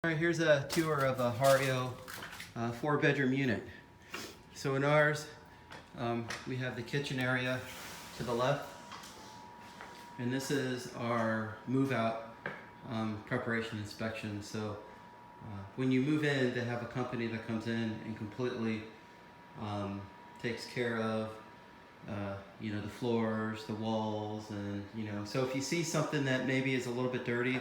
All right, here's a tour of a Hario 4-bedroom unit. So in ours, we have the kitchen area to the left, and this is our move-out preparation inspection. So when you move in, they have a company that comes in and completely takes care of the floors, the walls, and so if you see something that maybe is a little bit dirty,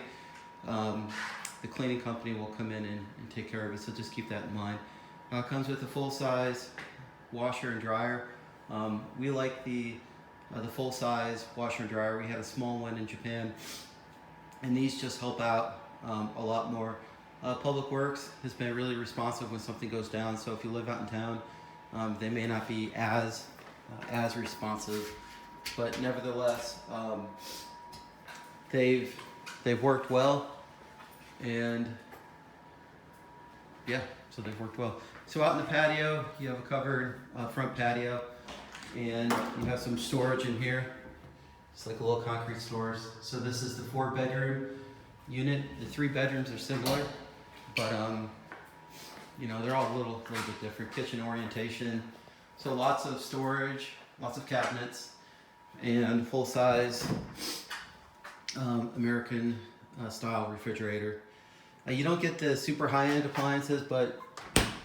the cleaning company will come in and take care of it, so just keep that in mind. It comes with a full-size washer and dryer. We like the full-size washer and dryer. We had a small one in Japan, and these just help out a lot more. Public Works has been really responsive when something goes down, so if you live out in town, they may not be as responsive, but nevertheless, they've worked well. And yeah, so they've worked well. So out in the patio, you have a covered front patio, and you have some storage in here. It's like a little concrete storage. So this is the 4-bedroom unit. The 3 bedrooms are similar, but they're all a little bit different. Kitchen orientation. So lots of storage, lots of cabinets, and full-size American style refrigerator. You don't get the super high-end appliances, but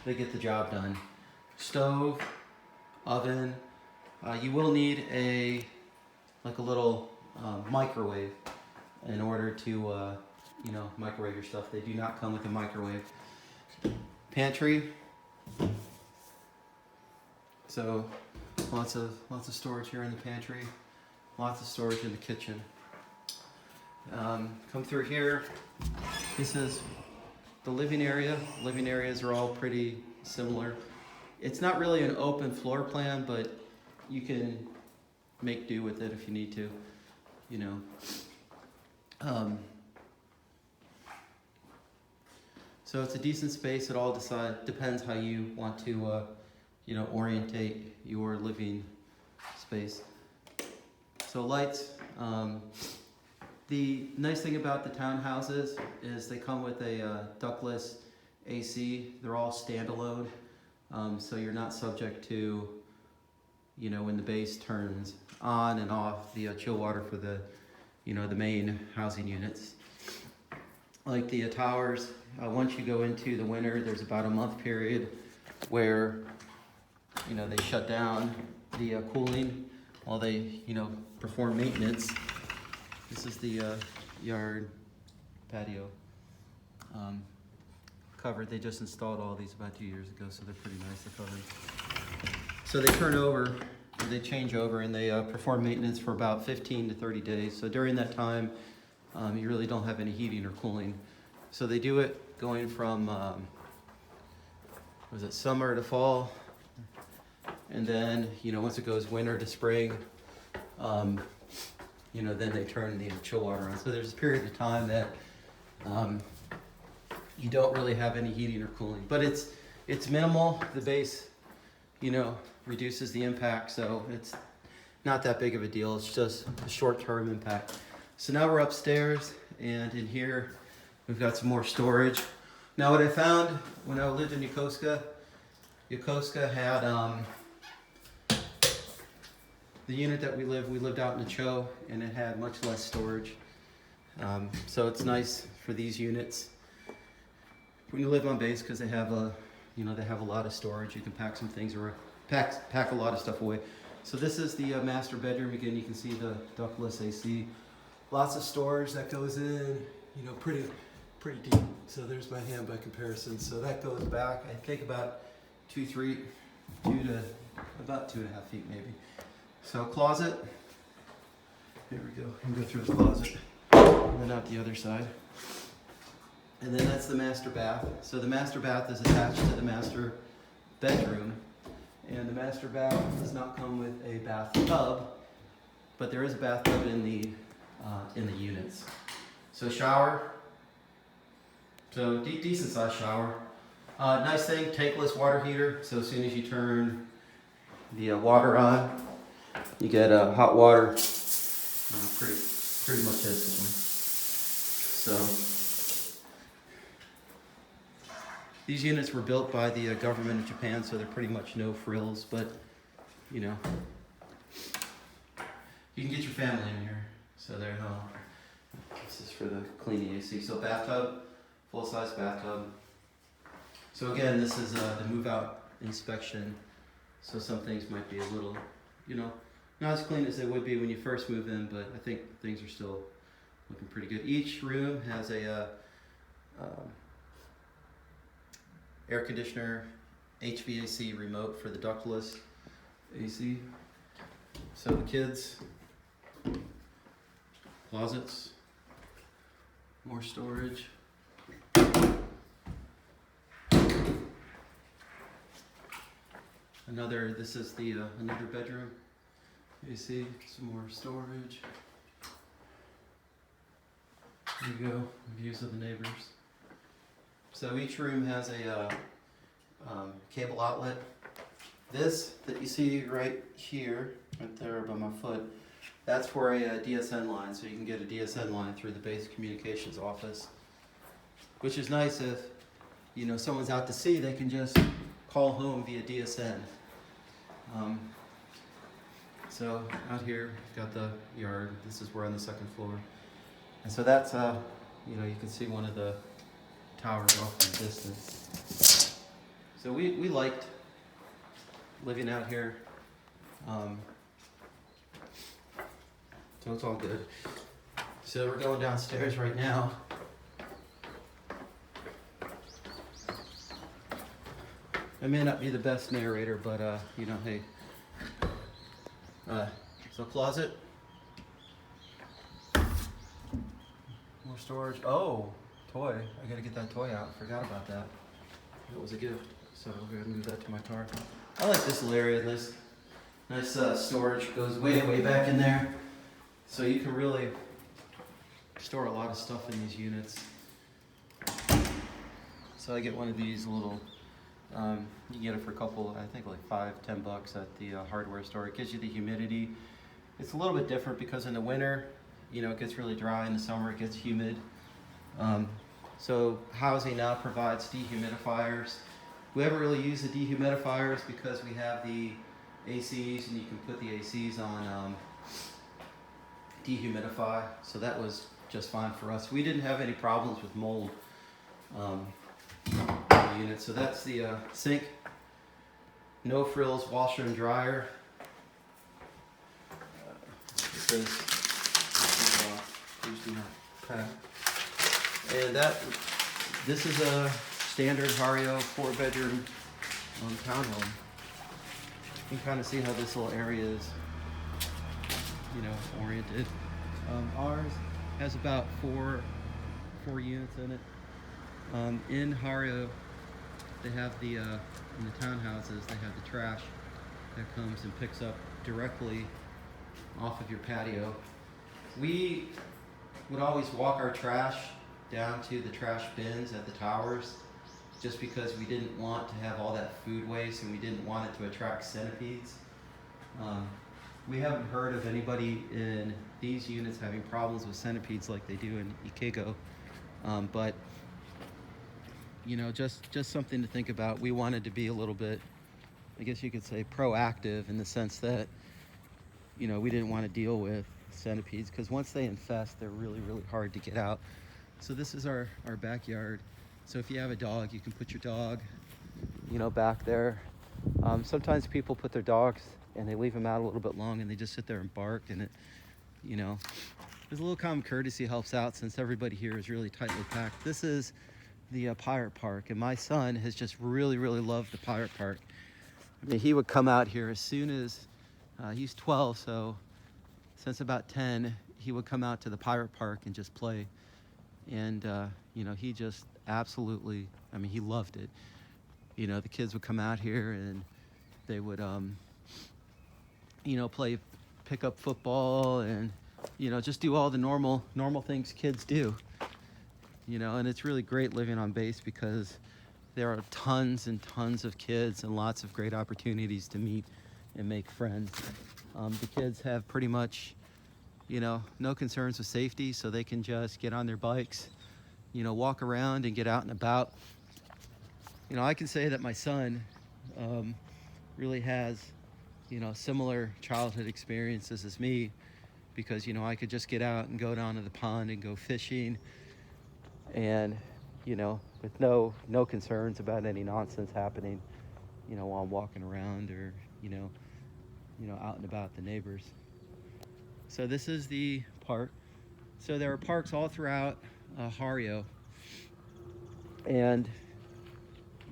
they get the job done. Stove, oven. You will need a little microwave in order to microwave your stuff. They do not come with a microwave. Pantry. So lots of storage here in the pantry. Lots of storage in the kitchen. Come through here. This is the living area. Living areas are all pretty similar. It's not really an open floor plan, but you can make do with it if you need to, So it's a decent space. It all depends how you want to, orientate your living space. So lights. The nice thing about the townhouses is they come with a ductless AC. They're all standalone, so you're not subject to, when the base turns on and off, the chill water for the, the main housing units. Like the towers, once you go into the winter, there's about a month period where, they shut down the cooling while they, perform maintenance. This is the yard patio covered. They just installed all these about 2 years ago, so they're pretty nice. They're covered. So they turn over, they change over, and they perform maintenance for about 15 to 30 days. So during that time, you really don't have any heating or cooling. So they do it going from, summer to fall, and then, once it goes winter to spring, then they turn the chill water on. So there's a period of time that you don't really have any heating or cooling, but it's minimal. The base, reduces the impact, so it's not that big of a deal. It's just a short-term impact. So now we're upstairs, and in here we've got some more storage. Now what I found when I lived in Yokosuka had the unit that we lived out in the Cho, and it had much less storage. So it's nice for these units when you live on base, because they have they have a lot of storage. You can pack some things or pack a lot of stuff away. So this is the master bedroom. Again, you can see the ductless AC. Lots of storage that goes in, pretty deep. So there's my hand by comparison. So that goes back, I think about 2 to about 2.5 feet maybe. So closet, here we go, you can go through the closet, and then out the other side. And then that's the master bath. So the master bath is attached to the master bedroom, and the master bath does not come with a bathtub, but there is a bathtub in the units. So shower, so decent sized shower. Nice thing, tankless water heater, so as soon as you turn the water on, you get hot water, pretty much this one. So These units were built by the government of Japan, so they're pretty much no frills, but you know, you can get your family in here. So there, this is for the cleaning AC. So bathtub, full-size bathtub. So again, this is the move-out inspection. So some things might be a little, you know, not as clean as they would be when you first move in, but I think things are still looking pretty good. Each room has a air conditioner, HVAC remote for the ductless AC. So the kids, closets, more storage. This is the another bedroom. You see some more storage. There you go, views of the neighbors. So each room has a cable outlet. This that you see right here, right there by my foot, that's for a DSN line, so you can get a DSN line through the base communications office, which is nice if, you know, someone's out to sea, they can just call home via DSN. So out here, we've got the yard. This is we're on the second floor. And so that's, you know, you can see one of the towers off in the distance. So we liked living out here. So it's all good. So we're going downstairs right now. I may not be the best narrator, but you know, hey. So closet. More storage. Oh, toy. I gotta get that toy out. Forgot about that. It was a gift. So we're gonna move that to my car. I like this little area. Nice storage. Goes way back in there. So you can really store a lot of stuff in these units. So I get one of these little, you can get it for a couple, I think like $5-10 at the hardware store. It gives you the humidity. It's a little bit different because in the winter, you know, it gets really dry. In the summer, it gets humid. So housing now provides dehumidifiers. We haven't really used the dehumidifiers because we have the ACs, and you can put the ACs on dehumidify. So that was just fine for us. We didn't have any problems with mold in the unit. So that's the sink, no frills, washer and dryer. And this is a standard Hario 4-bedroom townhome. You can kind of see how this little area is, you know, oriented. Ours has about four units in it. In Hario, they have the in the townhouses, they have the trash that comes and picks up directly off of your patio. We would always walk our trash down to the trash bins at the towers, just because we didn't want to have all that food waste and we didn't want it to attract centipedes. We haven't heard of anybody in these units having problems with centipedes like they do in Ikego, but you know, just something to think about. We wanted to be a little bit, I guess you could say, proactive in the sense that, you know, we didn't want to deal with centipedes because once they infest, they're really hard to get out. So this is our backyard. So if you have a dog, you can put your dog, you know, back there. Sometimes people put their dogs and they leave them out a little bit long and they just sit there and bark, and it, you know, there's a little common courtesy helps out since everybody here is really tightly packed. This is the pirate park, and my son has just really loved the pirate park. I mean, he would come out here as soon as he's 12, so since about 10 he would come out to the pirate park and just play. And you know, he just absolutely, I mean, he loved it. You know, the kids would come out here and they would you know, play pickup football and, you know, just do all the normal things kids do. You know, and it's really great living on base because there are tons and tons of kids and lots of great opportunities to meet and make friends. The kids have pretty much, you know, no concerns with safety, so they can just get on their bikes, you know, walk around and get out and about. I can say that my son um, really has, similar childhood experiences as me, because I could just get out and go down to the pond and go fishing, and with no concerns about any nonsense happening, while I'm walking around, or out and about the neighbors. So this is the park. So there are parks all throughout Hario, and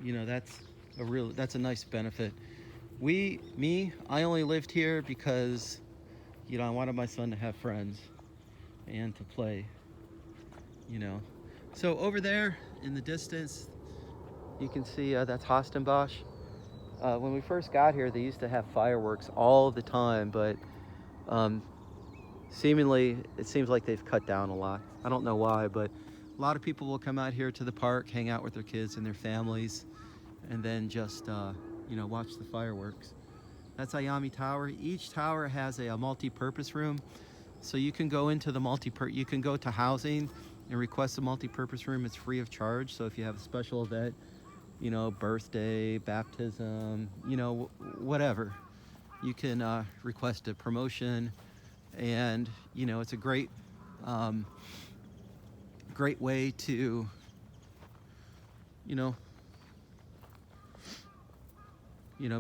that's a nice benefit. I only lived here because I wanted my son to have friends and to play. you know. So over there in the distance, you can see that's Hostenbosch. When we first got here, they used to have fireworks all the time, but um, seemingly it seems like they've cut down a lot. I don't know why, but a lot of people will come out here to the park, hang out with their kids and their families, and then just watch the fireworks. That's Ayami Tower. Each tower has a multi-purpose room, so you can go into the you can go to housing and request a multi-purpose room. It's free of charge. So if you have a special event, birthday, baptism, whatever, you can request a promotion, and it's a great great way to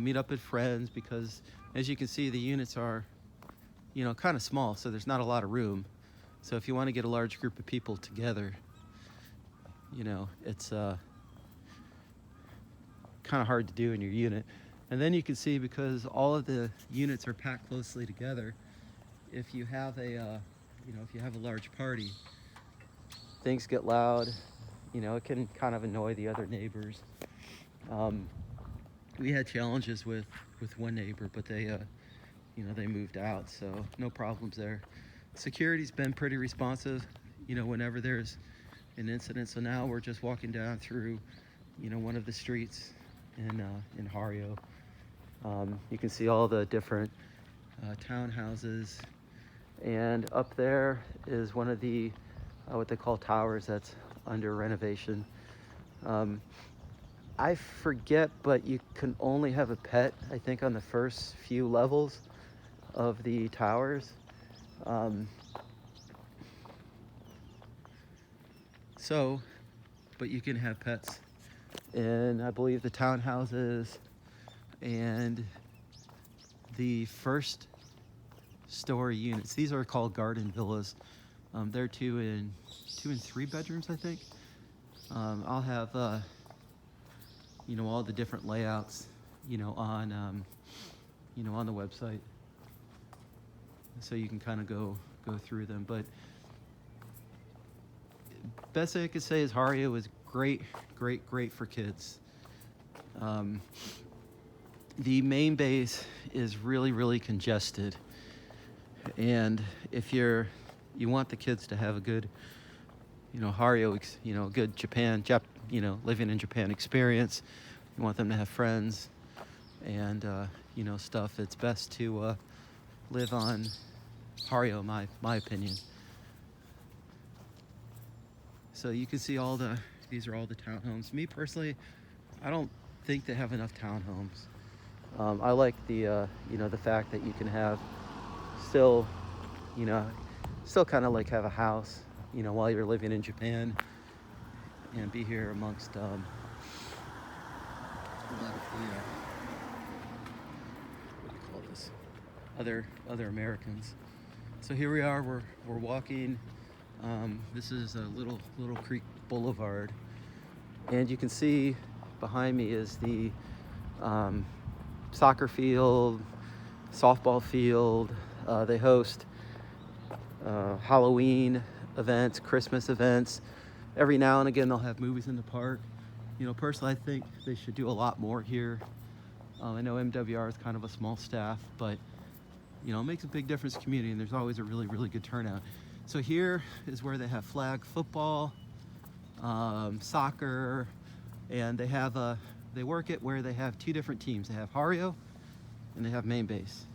meet up with friends, because as you can see, the units are kind of small, so there's not a lot of room. So if you want to get a large group of people together, it's kind of hard to do in your unit. And then you can see, because all of the units are packed closely together, if you have a large party, things get loud. It can kind of annoy the other neighbors. We had challenges with one neighbor, but they moved out, so no problems there. Security's been pretty responsive, whenever there's an incident. So now we're just walking down through, one of the streets in Hario. You can see all the different townhouses, and up there is one of the what they call towers that's under renovation. I forget, but you can only have a pet, I think, on the first few levels of the towers. But you can have pets in, I believe, the townhouses and the first story units. These are called garden villas. They're 2 and 3 bedrooms, I think. I'll have all the different layouts on the website, so you can kind of go through them. But best thing I could say is Hario is great for kids. The main base is really congested, and if you want the kids to have a good Hario, good living in Japan experience, you want them to have friends and stuff, it's best to live on Hario, my opinion. So you can see these are all the townhomes. Me personally, I don't think they have enough townhomes. I like the fact that you can have still kind of like have a house, while you're living in Japan, and be here amongst a lot of the what do you call this? Other Americans. So here we are. We're walking. This is a Little Creek Boulevard, and you can see behind me is the soccer field, softball field. They host Halloween events, Christmas events. Every now and again they'll have movies in the park. Personally, I think they should do a lot more here. I know MWR is kind of a small staff, but it makes a big difference in the community, and there's always a really good turnout. So here is where they have flag football, soccer, and they work it where they have 2 different teams. They have Hario and they have main base.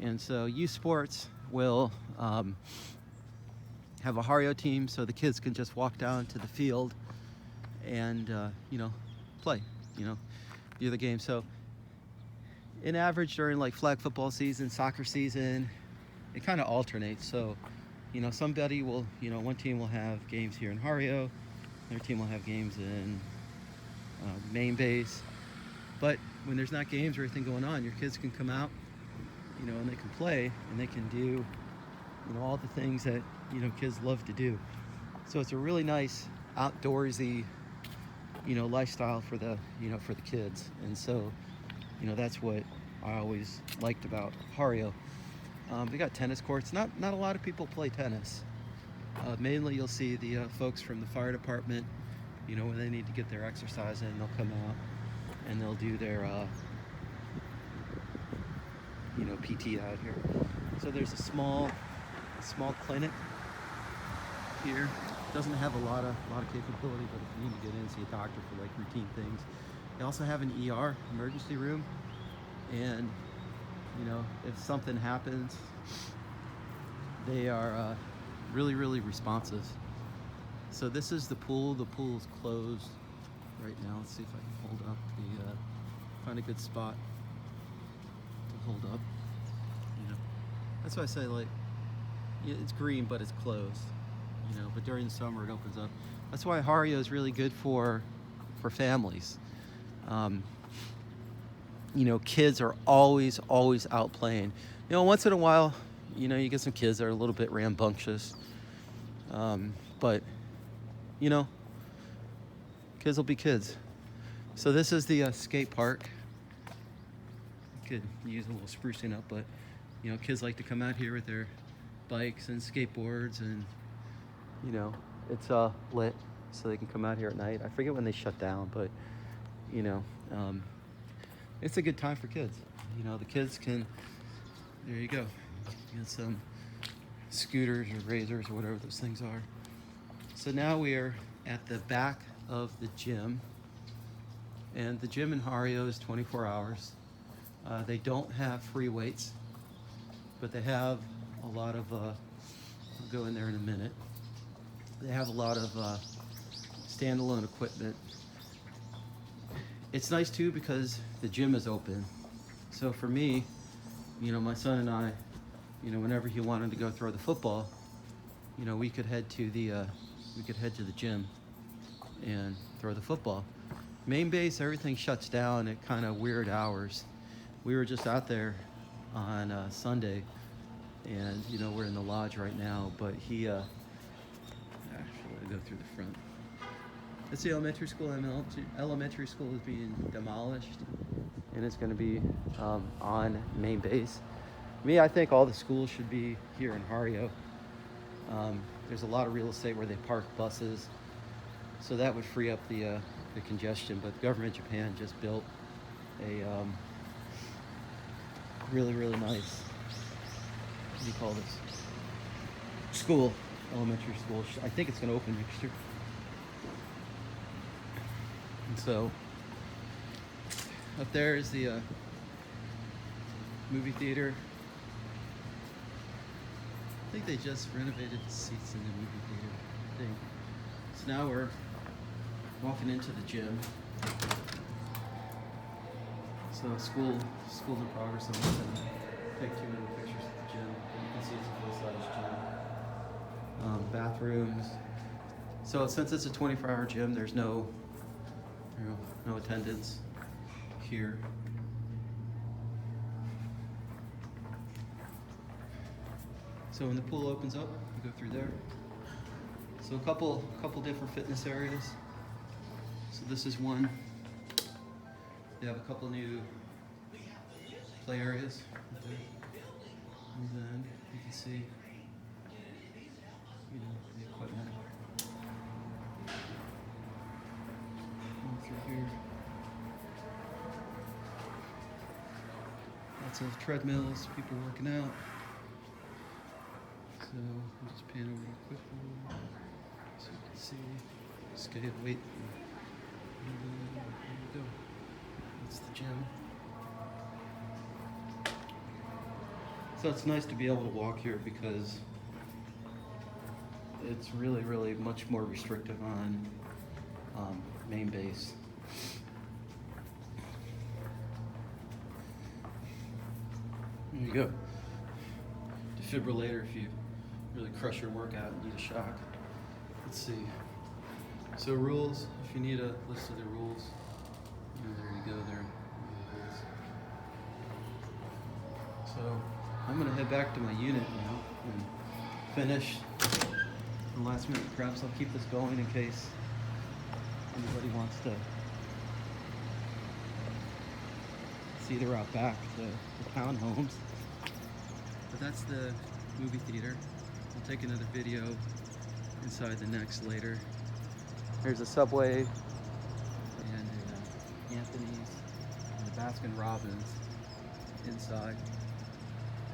And so youth sports will have a Hario team, so the kids can just walk down to the field and play. view the game. So in average during like flag football season, soccer season, it kind of alternates. So, somebody will, one team will have games here in Hario, another team will have games in main base. But when there's not games or anything going on, your kids can come out, and they can play and they can do, all the things that, kids love to do. So it's a really nice outdoorsy, lifestyle for the, for the kids. And so, that's what I always liked about Hario. They got tennis courts. Not a lot of people play tennis. Mainly you'll see the folks from the fire department, when they need to get their exercise in, they'll come out and they'll do their, PT out here. So there's a small clinic here. Doesn't have a lot of capability, but if you need to get in, see a doctor for like routine things. They also have an ER, emergency room, and if something happens, they are really, really responsive. So this is the pool. The pool is closed right now. Let's see if I can hold up find a good spot to hold up. That's why I say, like, it's green, but it's closed. But during the summer it opens up. That's why Hario is really good for families. Kids are always out playing. Once in a while, you get some kids that are a little bit rambunctious. But kids will be kids. So this is the skate park. Could use a little sprucing up, but kids like to come out here with their bikes and skateboards, and it's lit, so they can come out here at night. I forget when they shut down, but it's a good time for kids. The kids can, there you go, get some scooters or razors or whatever those things are. So now we are at the back of the gym, and the gym in Hario is 24 hours. They don't have free weights, but they have a lot of, I'll go in there in a minute. They have a lot of standalone equipment. It's nice too because the gym is open. So for me, my son and I, whenever he wanted to go throw the football, we could head to the gym and throw the football. Main base, everything shuts down at kind of weird hours. We were just out there on Sunday, and we're in the lodge right now, but he actually, I go through the front. It's the elementary school, and elementary school is being demolished, and it's going to be on main base. I think all the schools should be here in Hario. There's a lot of real estate where they park buses, so that would free up the congestion. But the government of Japan just built a really, really nice, what do you call this? School, elementary school. I think it's going to open next year. And so up there is the movie theater. I think they just renovated the seats in the movie theater, I think. So now we're walking into the gym. So school's in progress. I'm just gonna take 2 minute pictures of the gym. You can see it's a full-size gym. Bathrooms. So since it's a 24-hour gym, there's no attendance here. So when the pool opens up, you go through there. So a couple different fitness areas. So this is one. They have a couple new play areas. And then you can see, the equipment. Going through here. Lots of treadmills, people working out. So I'll just pan over real quickly so you can see scale weight. And there you go. That's the gym. So it's nice to be able to walk here because it's really, really much more restrictive on main base. There you go. Defibrillator if you really crush your workout and need a shock. Let's see. So rules, if you need a list of the rules, there you go there. So I'm gonna head back to my unit now and finish the last minute preps. I'll keep this going in case anybody wants to see the route back to the townhomes. But that's the movie theater. I'll take another video inside the next later. There's a Subway and a Anthony's and a Baskin Robbins inside.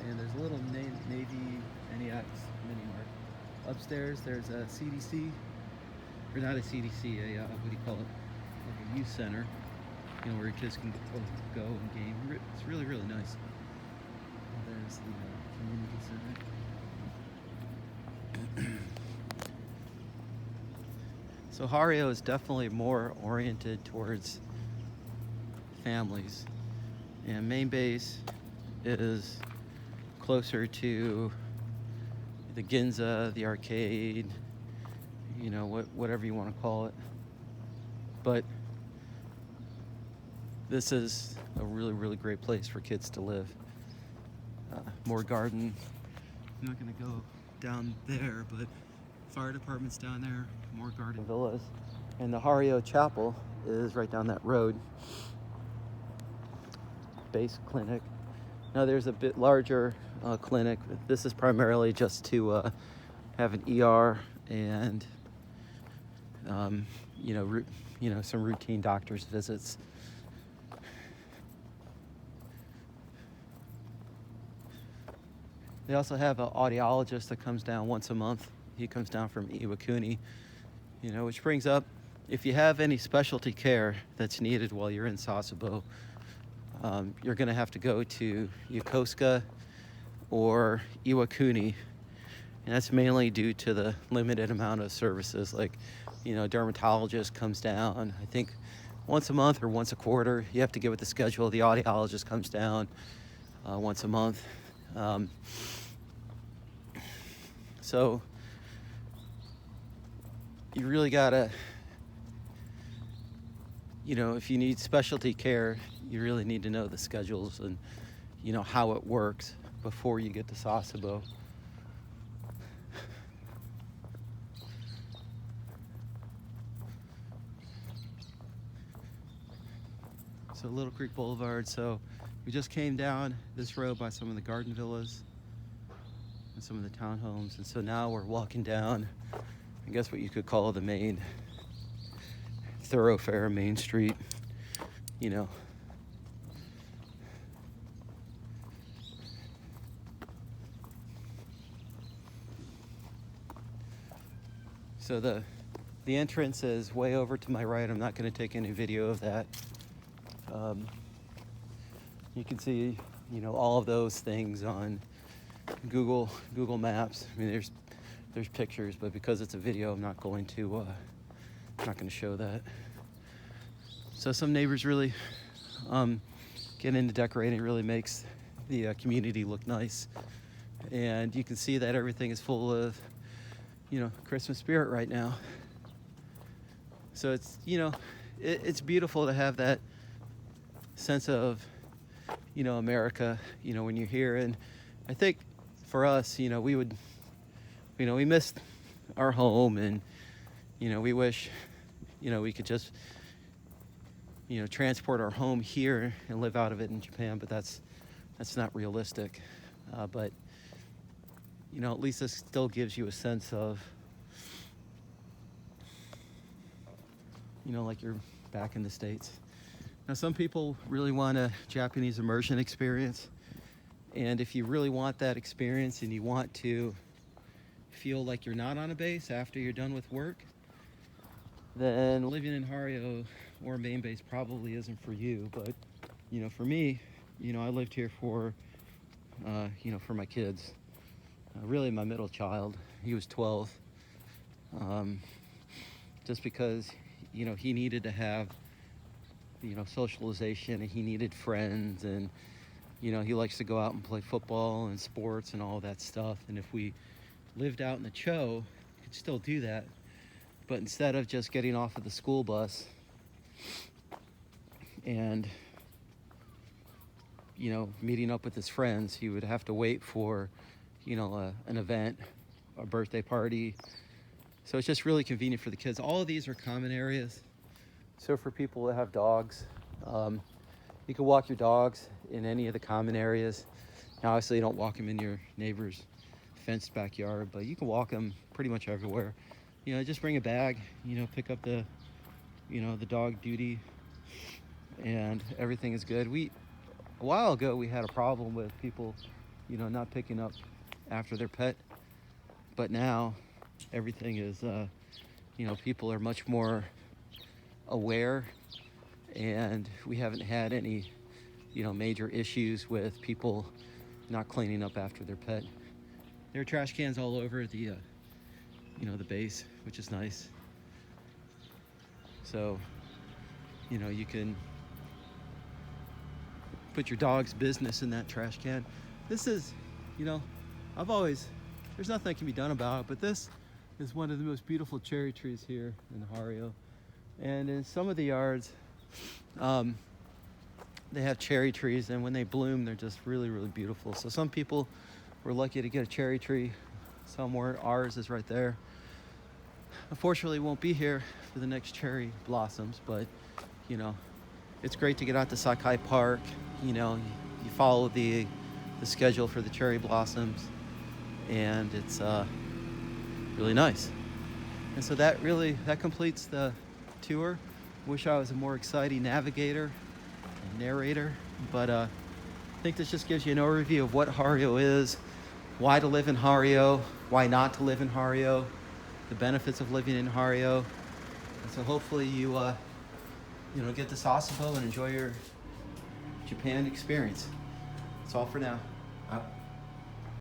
And there's a little Navy NEX mini mart. Upstairs there's a CDC, or not a CDC, what do you call it? Like a youth center, where your kids can go and game. It's really, really nice. And there's the community center. So Hario is definitely more oriented towards families, and main base is closer to the Ginza, the arcade, whatever you want to call it. But this is a really, really great place for kids to live. More garden. I'm not going to go down there, but fire department's down there, more garden villas. And the Hario Chapel is right down that road. Base clinic. Now there's a bit larger clinic. This is primarily just to have an ER and some routine doctor's visits. They also have an audiologist that comes down once a month. He comes down from Iwakuni, which brings up, if you have any specialty care that's needed while you're in Sasebo, you're going to have to go to Yokosuka or Iwakuni, and that's mainly due to the limited amount of services. Like, dermatologist comes down, I think once a month or once a quarter. You have to get with the schedule. The audiologist comes down once a month. So you really gotta, if you need specialty care, you really need to know the schedules and, how it works before you get to Sasebo. So Little Creek Boulevard. So we just came down this road by some of the garden villas and some of the townhomes. And so now we're walking down, I guess what you could call the main thoroughfare, Main Street, So the entrance is way over to my right. I'm not going to take any video of that. You can see, all of those things on Google Maps. I mean, there's pictures, but because it's a video, I'm not going to show that. So some neighbors really get into decorating. It really makes the community look nice, and you can see that everything is full of Christmas spirit right now. So it's it's beautiful to have that sense of America when you're here. And I think for us, we missed our home, and we wish we could just transport our home here and live out of it in Japan, but that's not realistic. But at least this still gives you a sense of like you're back in the States. Now, some people really want a Japanese immersion experience, and if you really want that experience and you want to feel like you're not on a base after you're done with work, then living in Hario or main base probably isn't for you. But for me, I lived here for for my kids. Really my middle child, he was 12, just because he needed to have socialization, and he needed friends, and You know, he likes to go out and play football and sports and all that stuff. And if we lived out in the Cho, we could still do that. But instead of just getting off of the school bus and, you know, meeting up with his friends, he would have to wait for, you know, an event, a birthday party. So it's just really convenient for the kids. All of these are common areas. So for people that have dogs, you can walk your dogs in any of the common areas. Now, obviously, you don't walk them in your neighbor's fenced backyard, but you can walk them pretty much everywhere. You know, just bring a bag, you know, pick up the, you know, the dog duty, and everything is good. A while ago, we had a problem with people, you know, not picking up after their pet, but now everything is, you know, people are much more aware, and we haven't had any, you know, major issues with people not cleaning up after their pet. There are trash cans all over the, you know, the base, which is nice. So, you know, you can put your dog's business in that trash can. This is, you know, there's nothing that can be done about it, but this is one of the most beautiful cherry trees here in Hario. And in some of the yards, they have cherry trees, and when they bloom, they're just really, really beautiful. So some people were lucky to get a cherry tree somewhere. Ours is right there. Unfortunately, won't be here for the next cherry blossoms, but, you know, it's great to get out to Sakai Park. You know, you follow the schedule for the cherry blossoms, and it's really nice. And so that completes the tour. Wish I was a more exciting navigator and narrator, but I think this just gives you an overview of what Hario is, why to live in Hario, why not to live in Hario, the benefits of living in Hario. And so hopefully you you know, get to Sasebo and enjoy your Japan experience. That's all for now.